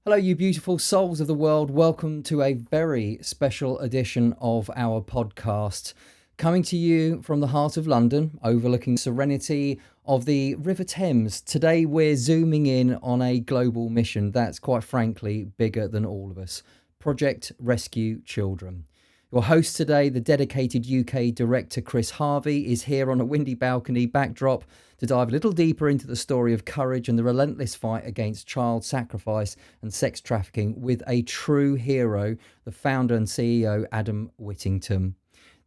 Hello, you beautiful souls of the world. Welcome to a very special edition of our podcast. Coming to you from the heart of London, overlooking serenity of the River Thames. Today we're zooming in on a global mission that's quite frankly bigger than all of us. Project Rescue Children. Your host today, the dedicated UK Director Chris Harvey, is here on a windy balcony backdrop to dive a little deeper into the story of courage and the relentless fight against child sacrifice and sex trafficking with a true hero, the founder and CEO, Adam Whittington.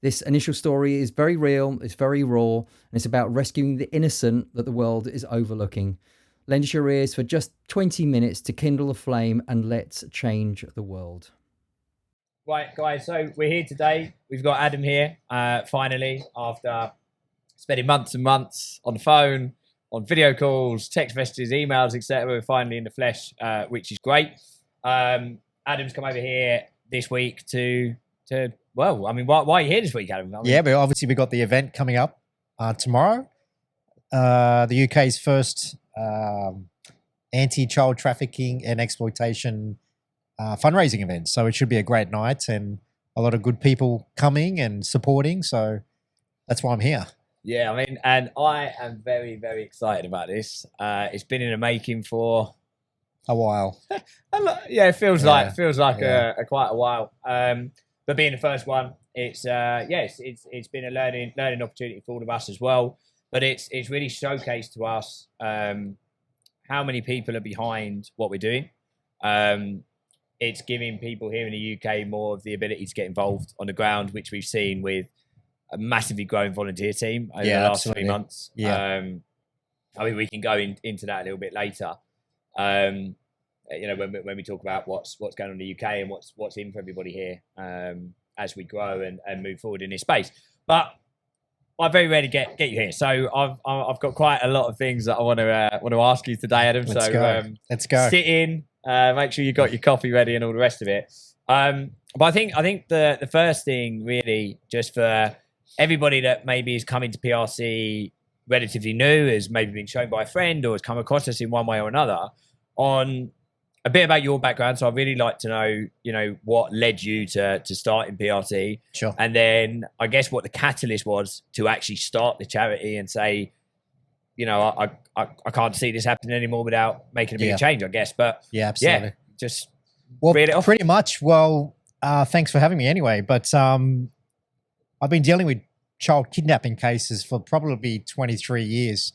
This initial story is very real, it's very raw, and it's about rescuing the innocent that the world is overlooking. Lend us your ears for just 20 minutes to kindle a flame and let's change the world. Right, guys, so we're here today. We've got Adam here, finally, after spending months and months on the phone, on video calls, text messages, emails, etc. We're finally in the flesh, which is great. Adam's come over here this week well, I mean, why are you here this week, Adam? Yeah, but obviously we've got the event coming up tomorrow. The UK's first anti-child trafficking and exploitation fundraising event. So it should be a great night and a lot of good people coming and supporting. So that's why I'm here. Yeah, I mean, and I am very, very excited about this. It's been in the making for a while. Yeah, it feels like quite a while. But being the first one, it's been a learning opportunity for all of us as well. But it's really showcased to us how many people are behind what we're doing. It's giving people here in the UK more of the ability to get involved on the ground, which we've seen with a massively growing volunteer team over the last 3 months. Yeah. I mean, we can go into that a little bit later. When we talk about what's going on in the UK and what's in for everybody here as we grow and move forward in this space. But I very rarely get you here, so I've got quite a lot of things that I want to ask you today, Adam. Let's go. Sit in. Make sure you got your coffee ready and all the rest of it. But I think the first thing really, just for everybody that maybe is coming to PRC relatively new, has maybe been shown by a friend or has come across us in one way or another, on a bit about your background. So I'd really like to know, what led you to start in PRC. Sure. And then I guess what the catalyst was to actually start the charity and say, I can't see this happening anymore without making a bigger change, I guess. But yeah, absolutely. Just read it off. Pretty much. Well, thanks for having me anyway. But I've been dealing with child kidnapping cases for probably 23 years.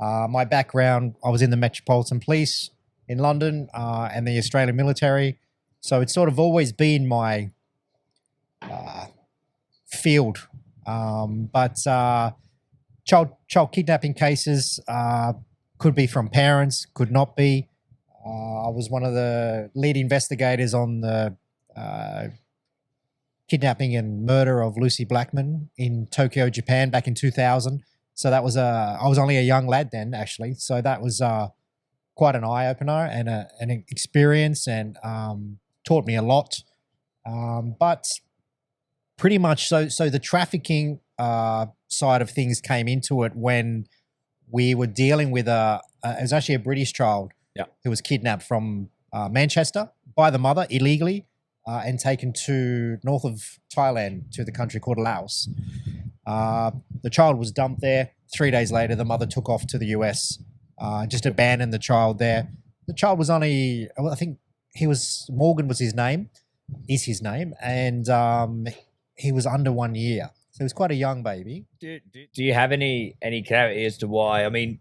My background, I was in the Metropolitan Police in London and the Australian military. So it's sort of always been my field. But child kidnapping cases could be from parents, could not be. I was one of the lead investigators on the kidnapping and murder of Lucy Blackman in Tokyo, Japan back in 2000. So that was I was only a young lad then, actually. So that was quite an eye-opener and an experience, and taught me a lot. But pretty much so the trafficking side of things came into it when we were dealing with it was actually a British child who was kidnapped from Manchester by the mother illegally and taken to north of Thailand to the country called Laos. The child was dumped there. 3 days later, the mother took off to the US, just abandoned the child there. The child was only, I think Morgan was his name, and he was under 1 year. So he was quite a young baby. Do you have any clarity as to why? I mean,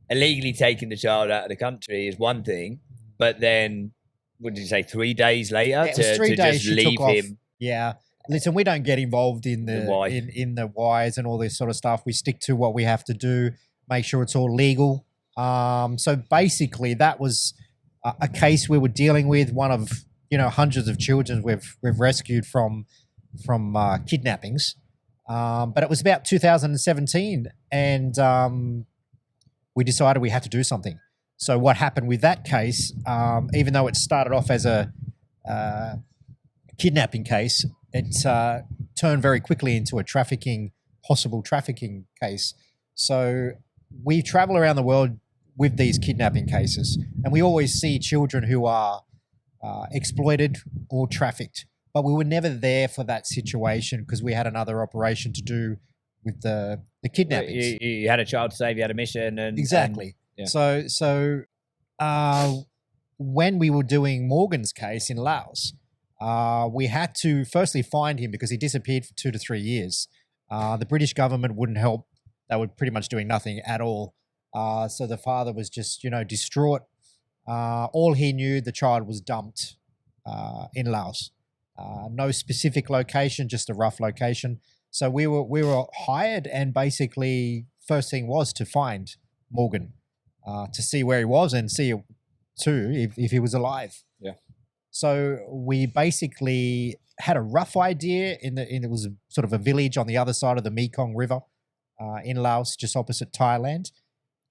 illegally taking the child out of the country is one thing, but then, what did you say, 3 days later to just leave him? Yeah. Listen, we don't get involved in the whys and all this sort of stuff. We stick to what we have to do, make sure it's all legal. So basically, that was a case we were dealing with, one of hundreds of children we've rescued from kidnappings. But it was about 2017, and we decided we had to do something. So what happened with that case, even though it started off as a kidnapping case, it turned very quickly into a possible trafficking case. So we travel around the world with these kidnapping cases, and we always see children who are exploited or trafficked, but we were never there for that situation because we had another operation to do with the kidnappings. You had a child to save, you had a mission, and exactly. Yeah. So when we were doing Morgan's case in Laos, we had to firstly find him because he disappeared for 2 to 3 years. The British government wouldn't help. They were pretty much doing nothing at all. So the father was just, distraught. All he knew, the child was dumped in Laos. No specific location, just a rough location. So we were hired, and basically first thing was to find Morgan, to see where he was and see too if he was alive. Yeah. So we basically had a rough idea it was sort of a village on the other side of the Mekong River in Laos, just opposite Thailand.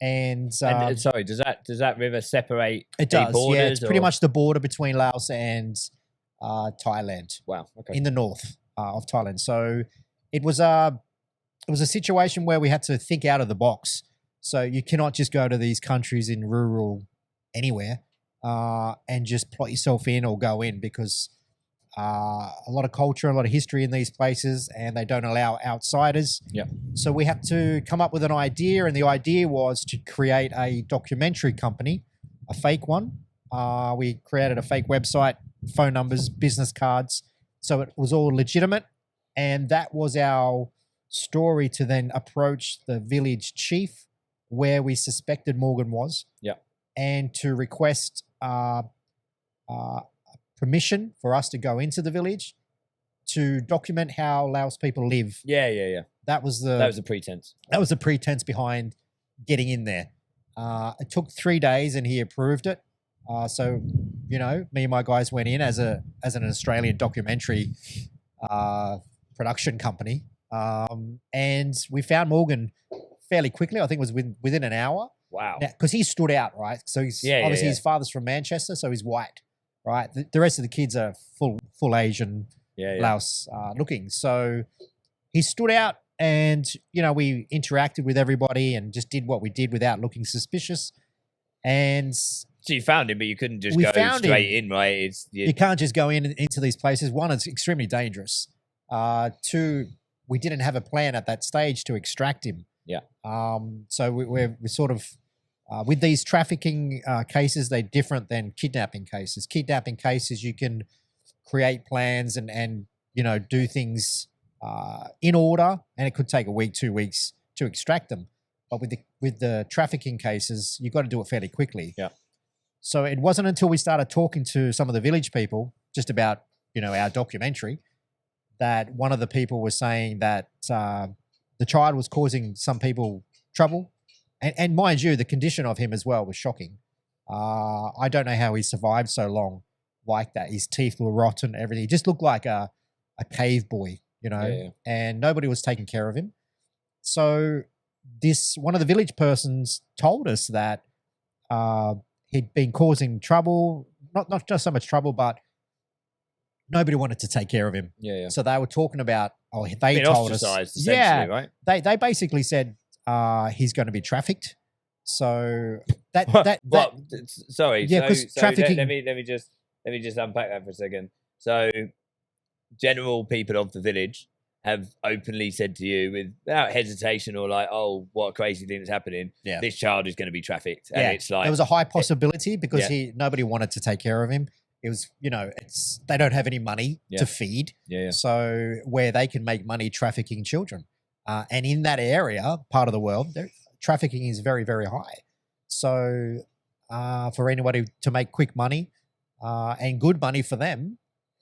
And sorry, does that river separate? It does. Borders, yeah, it's pretty much the border between Laos and Thailand. Wow. Okay. In the north of Thailand. So it was a situation where we had to think out of the box. So you cannot just go to these countries in rural anywhere and just plot yourself in or go in, because a lot of culture, a lot of history in these places, and they don't allow outsiders. Yeah. So we had to come up with an idea, and the idea was to create a documentary company, a fake one. We created a fake website, phone numbers, business cards. So it was all legitimate. And that was our story to then approach the village chief where we suspected Morgan was. Yeah. And to request permission for us to go into the village to document how Laos people live. Yeah. That was the pretense. That was the pretense behind getting in there. It took 3 days and he approved it. So, me and my guys went in as an Australian documentary production company, and we found Morgan fairly quickly. I think it was within an hour. Wow. Because he stood out, right? So he's obviously his father's from Manchester, so he's white, right? The rest of the kids are full Asian, Laos looking. So he stood out, and we interacted with everybody and just did what we did without looking suspicious. And so you found him, but you couldn't just go straight in, right? You can't just go into these places. One, it's extremely dangerous. Two, we didn't have a plan at that stage to extract him. Yeah. So we're sort of with these trafficking cases, they're different than kidnapping cases. Kidnapping cases, you can create plans and do things in order, and it could take a week, 2 weeks to extract them. But with the trafficking cases, you've got to do it fairly quickly. Yeah. So it wasn't until we started talking to some of the village people just about our documentary that one of the people was saying that the child was causing some people trouble. And mind you, the condition of him as well was shocking. I don't know how he survived so long like that. His teeth were rotten, everything. He just looked like a cave boy, and nobody was taking care of him. So one of the village persons told us that he'd been causing trouble, not just so much trouble, but nobody wanted to take care of him. Yeah. So they were talking about, they told us. Yeah, right? They basically said he's going to be trafficked. So sorry. Yeah, because trafficking. Let me just unpack that for a second. So general people of the village have openly said to you without hesitation or like, oh, what a crazy thing that's happening. Yeah. This child is going to be trafficked. And it's like, there was a high possibility because nobody wanted to take care of him. It was, they don't have any money to feed. Yeah. So where they can make money trafficking children. And in that area, part of the world, trafficking is very, very high. So for anybody to make quick money and good money for them,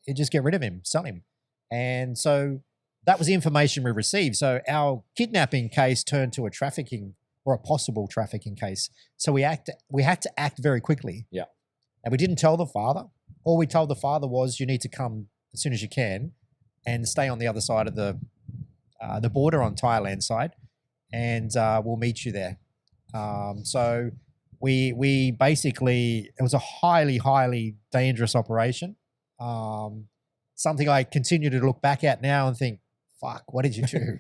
you just get rid of him, sell him. And so that was the information we received. So our kidnapping case turned to a trafficking or a possible trafficking case. So we had to act very quickly. Yeah. And we didn't tell the father. All we told the father was, you need to come as soon as you can and stay on the other side of the border on Thailand side, and we'll meet you there. So we basically, it was a highly, highly dangerous operation. Something I continue to look back at now and think, fuck, what did you do?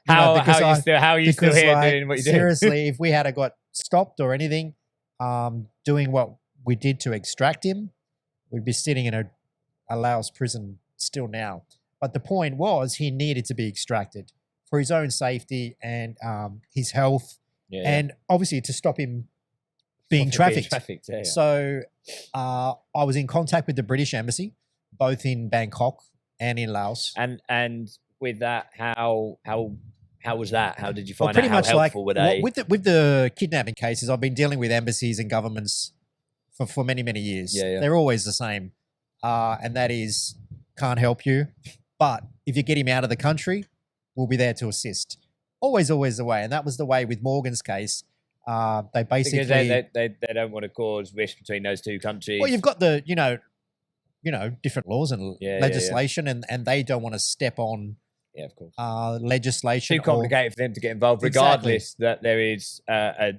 How are you still here doing what you're doing? Seriously, if we had got stopped or anything, doing what we did to extract him, we'd be sitting in a Laos prison still now. But the point was he needed to be extracted for his own safety and his health, and obviously to stop him being trafficked. So I was in contact with the British Embassy, both in Bangkok and in Laos. And with that, how was that? How did you find pretty out? How much helpful were they? With the kidnapping cases, I've been dealing with embassies and governments for many, many years. They're always the same. And that is, can't help you. But if you get him out of the country, we'll be there to assist. Always, always the way. And that was the way with Morgan's case. They basically... Because they don't want to cause risk between those two countries. Well, you've got the, different laws and legislation, and they don't want to step on of course. Legislation. Too complicated for them to get involved, regardless that there is a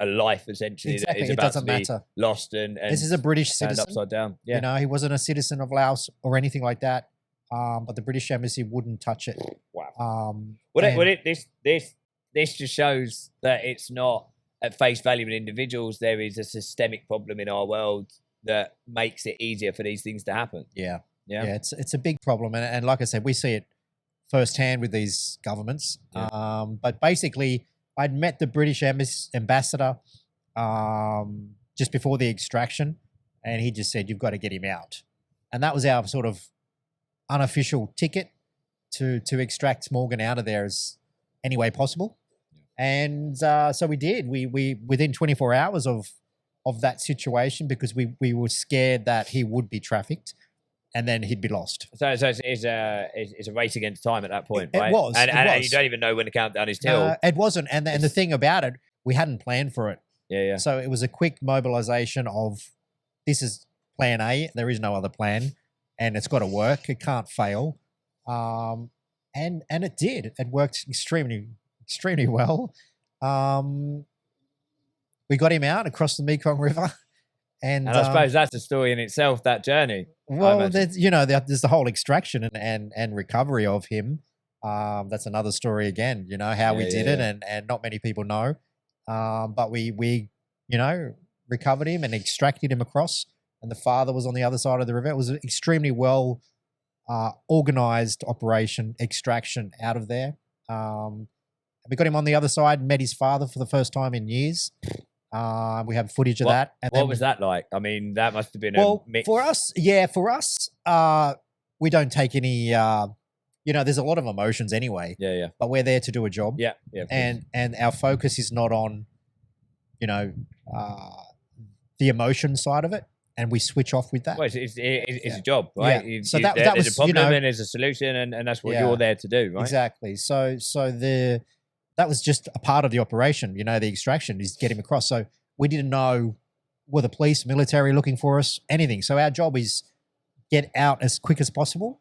life essentially that is about to be lost. And this is a British citizen. Upside down. Yeah. He wasn't a citizen of Laos or anything like that. But the British Embassy wouldn't touch it. Wow. This just shows that it's not at face value with individuals. There is a systemic problem in our world that makes it easier for these things to happen. Yeah. It's a big problem, and like I said, we see it firsthand with these governments. But basically, I'd met the British ambassador just before the extraction, and he just said, "You've got to get him out," and that was our sort of unofficial ticket to extract Morgan out of there as any way possible. And so we did. We within 24 hours of that situation, because we were scared that he would be trafficked and then he'd be lost. So it's a race against time at that point, right? It was. And you don't even know when the countdown is till. It wasn't. And the thing about it, we hadn't planned for it. Yeah. So it was a quick mobilization of, this is plan A. There is no other plan. And it's got to work. It can't fail. And it did. It worked extremely, extremely well. We got him out across the Mekong River. And I suppose that's a story in itself, that journey. Well, there's the whole extraction and recovery of him. That's another story again, how we did it, and not many people know. But we recovered him and extracted him across. And the father was on the other side of the river. It was an extremely well organized operation, extraction out of there. We got him on the other side, met his father for the first time in years. We have footage of that. And what was that like? I mean, that must have been a mix. For us, we don't take any, there's a lot of emotions anyway. Yeah. But we're there to do a job. Yeah. And our focus is not on, the emotion side of it. And we switch off with that. Well, it's a job, right? Yeah. There's a problem and there's a solution, and that's what you're there to do, right? Exactly. So that was just a part of the operation. The extraction is get him across. So we didn't know, were the police, military looking for us, anything. So our job is get out as quick as possible.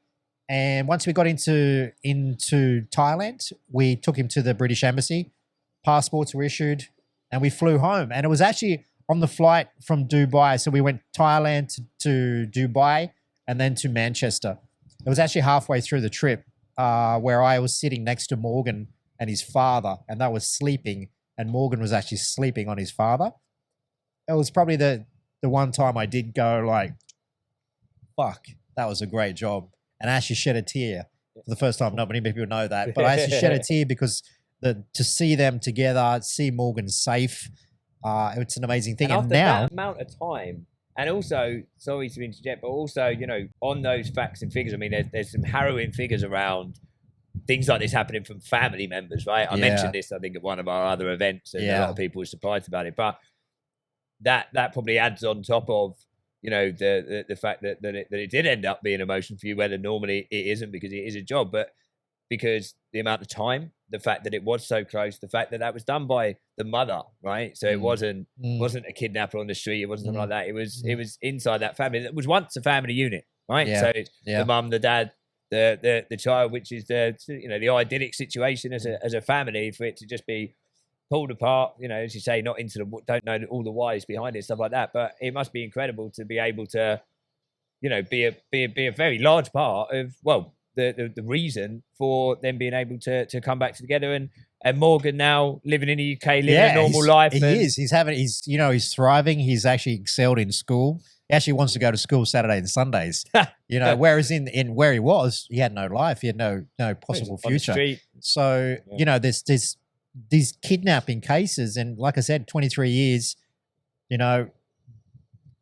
And once we got into Thailand, we took him to the British Embassy. Passports were issued, and we flew home. And it was actually on the flight from Dubai. So we went Thailand to Dubai and then to Manchester. It was actually halfway through the trip where I was sitting next to Morgan and his father, and they was sleeping, and Morgan was actually sleeping on his father. It was probably the one time I did go like, fuck, that was a great job. And I actually shed a tear for the first time. Not many people know that, but I actually shed a tear because to see them together, see Morgan safe, it's an amazing thing. And after that amount of time, and also, sorry to interject, but also, on those facts and figures, I mean, there's some harrowing figures around things like this happening from family members, right? I mentioned this, I think, at one of our other events, and a lot of people were surprised about it. But that probably adds on top of, the fact that it did end up being emotion for you, whether normally it isn't because it is a job, but because the amount of time, the fact that it was so close, the fact that was done by the mother, right? So it wasn't a kidnapper on the street, it wasn't something like that. It was inside that family. It was once a family unit, right? Yeah. So it's the mum, the dad, the child, which is the idyllic situation as a family, for it to just be pulled apart, as you say, not into don't know all the whys behind it, stuff like that. But it must be incredible to be able to, be a very large part of, the reason for them being able to come back together. And Morgan now living in the UK, living a normal life. He is. He's thriving. He's actually excelled in school. He actually wants to go to school Saturday and Sundays. Whereas in where he was, he had no life. He had no possible future. So, there's these kidnapping cases. And like I said, 23 years,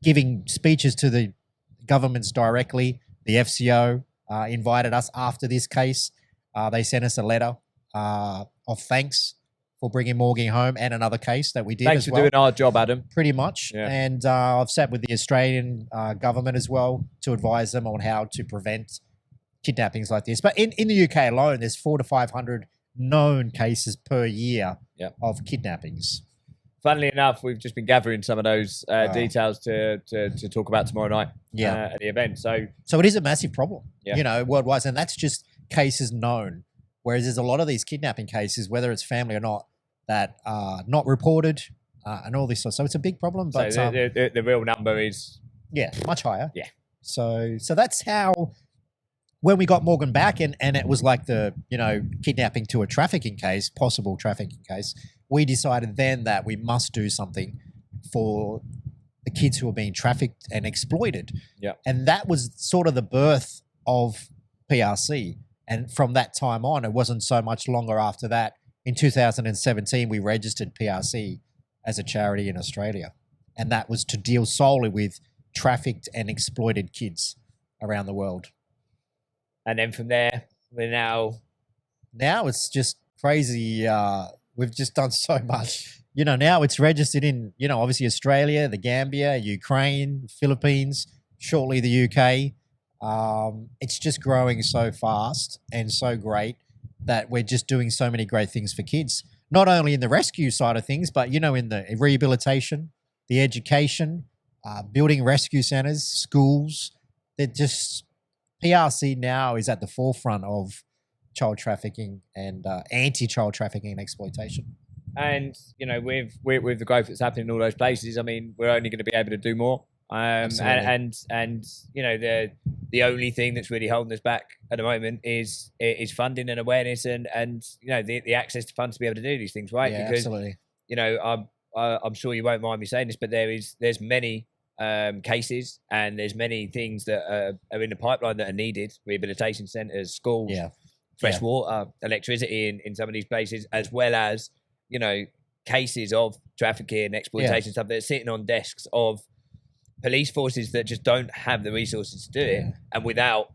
giving speeches to the governments directly. The FCO invited us after this case. They sent us a letter of thanks for bringing Morgan home, and another case that we did Thanks as well. for doing our job, Adam. Pretty much. Yeah. And I've sat with the Australian government as well to advise them on how to prevent kidnappings like this. But in the UK alone, there's 400 to 500 known cases per year of kidnappings. Funnily enough, we've just been gathering some of those details to talk about tomorrow night at the event. So it is a massive problem, worldwide. And that's just cases known. Whereas there's a lot of these kidnapping cases, whether it's family or not, that are not reported and all this stuff. So it's a big problem. But so the real number is... much higher. Yeah. So that's how, when we got Morgan back and it was like the, kidnapping to a trafficking case, possible trafficking case, we decided then that we must do something for the kids who are being trafficked and exploited. Yeah. And that was sort of the birth of PRC. And from that time on, it wasn't so much longer after that. In 2017, we registered PRC as a charity in Australia. And that was to deal solely with trafficked and exploited kids around the world. And then from there, we're now it's just crazy. We've just done so much. Now it's registered in, obviously Australia, the Gambia, Ukraine, Philippines, shortly the UK. It's just growing so fast and so great that we're just doing so many great things for kids, not only in the rescue side of things, but, in the rehabilitation, the education, building rescue centers, schools. They're just, PRC now is at the forefront of child trafficking and anti-child trafficking and exploitation. And, with the growth that's happening in all those places, I mean, we're only going to be able to do more. And the only thing that's really holding us back at the moment is funding and awareness and the access to funds to be able to do these things, right? Yeah, because absolutely. I'm sure you won't mind me saying this, but there's many cases and there's many things that are in the pipeline that are needed: rehabilitation centres, schools, fresh water, electricity in some of these places, as well as cases of trafficking, exploitation, stuff that's sitting on desks of police forces that just don't have the resources to do it, and without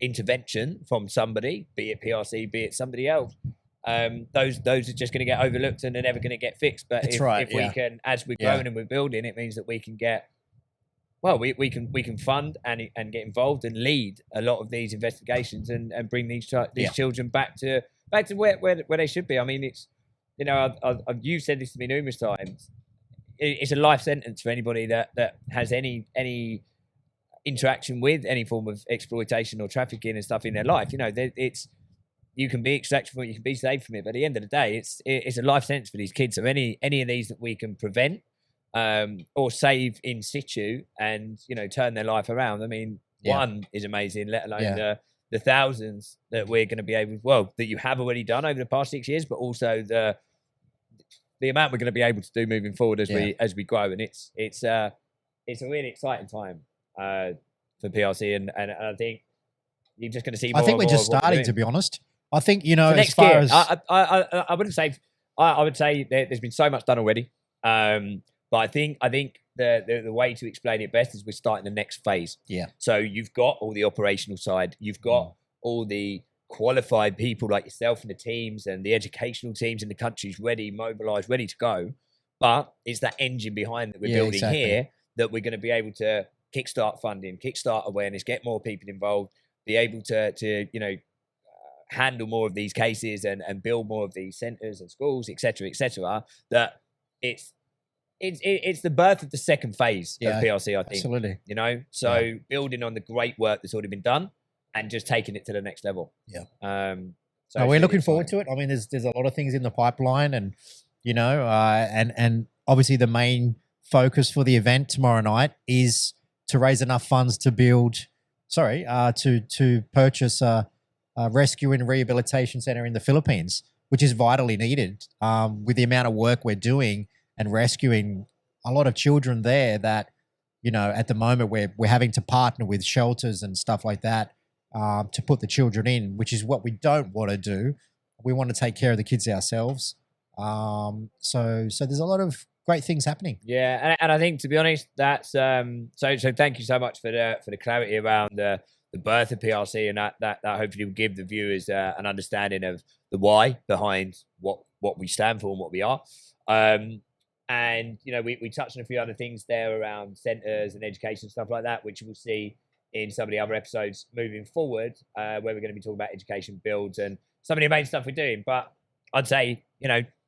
intervention from somebody, be it PRC, be it somebody else, those are just going to get overlooked and they're never going to get fixed. But if we can, as we're growing and we're building, it means that we can get we can fund and get involved and lead a lot of these investigations and bring these children back to where they should be. I mean, it's you've said this to me numerous times. It's a life sentence for anybody that has any interaction with any form of exploitation or trafficking and stuff in their life. You can be extracted from it, you can be saved from it, but at the end of the day, it's a life sentence for these kids. So any of these that we can prevent or save in situ and turn their life around, I mean, one is amazing, let alone the thousands that we're going to be able, that you have already done over the past 6 years, but also the amount we're going to be able to do moving forward as we grow. And it's a really exciting time for PRC, and I think you're just going to see more. I think we're just starting, to be honest. I think as far as I wouldn't say, I would say there's been so much done already. But I think the way to explain it best is we're starting the next phase. Yeah. So you've got all the operational side, you've got all the qualified people like yourself and the teams and the educational teams in the countries ready, mobilized, ready to go. But it's that engine behind that we're building here that we're going to be able to kickstart funding, kickstart awareness, get more people involved, be able to handle more of these cases and build more of these centres and schools, etc., that it's the birth of the second phase of PRC, I think. Absolutely. So building on the great work that's already been done and just taking it to the next level. Yeah. So we're looking forward to it. I mean, there's a lot of things in the pipeline, and and obviously the main focus for the event tomorrow night is to raise enough funds to build to purchase a rescue and rehabilitation center in the Philippines, which is vitally needed with the amount of work we're doing and rescuing a lot of children there that, at the moment we're having to partner with shelters and stuff like that to put the children in, which is what we don't want to do. We want to take care of the kids ourselves. So there's a lot of great things happening. Yeah, and I think, to be honest, that's so thank you so much for the clarity around the birth of PRC, and that hopefully will give the viewers an understanding of the why behind what we stand for and what we are. And we touched on a few other things there around centres and education, stuff like that, which we'll see in some of the other episodes moving forward, where we're going to be talking about education builds and some of the main stuff we're doing. But I'd say,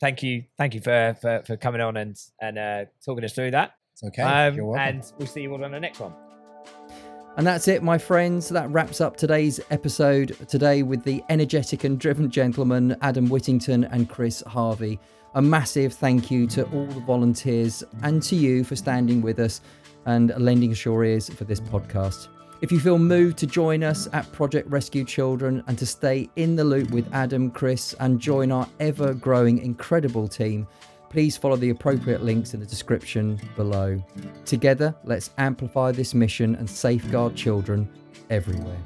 thank you for coming on and talking us through that. It's okay. You're welcome. And we'll see you all on the next one. And that's it, my friends. That wraps up today's episode today with the energetic and driven gentlemen, Adam Whittington and Chris Harvey. A massive thank you to all the volunteers and to you for standing with us and lending us your ears for this podcast. If you feel moved to join us at Project Rescue Children and to stay in the loop with Adam, Chris, and join our ever-growing incredible team, please follow the appropriate links in the description below. Together, let's amplify this mission and safeguard children everywhere.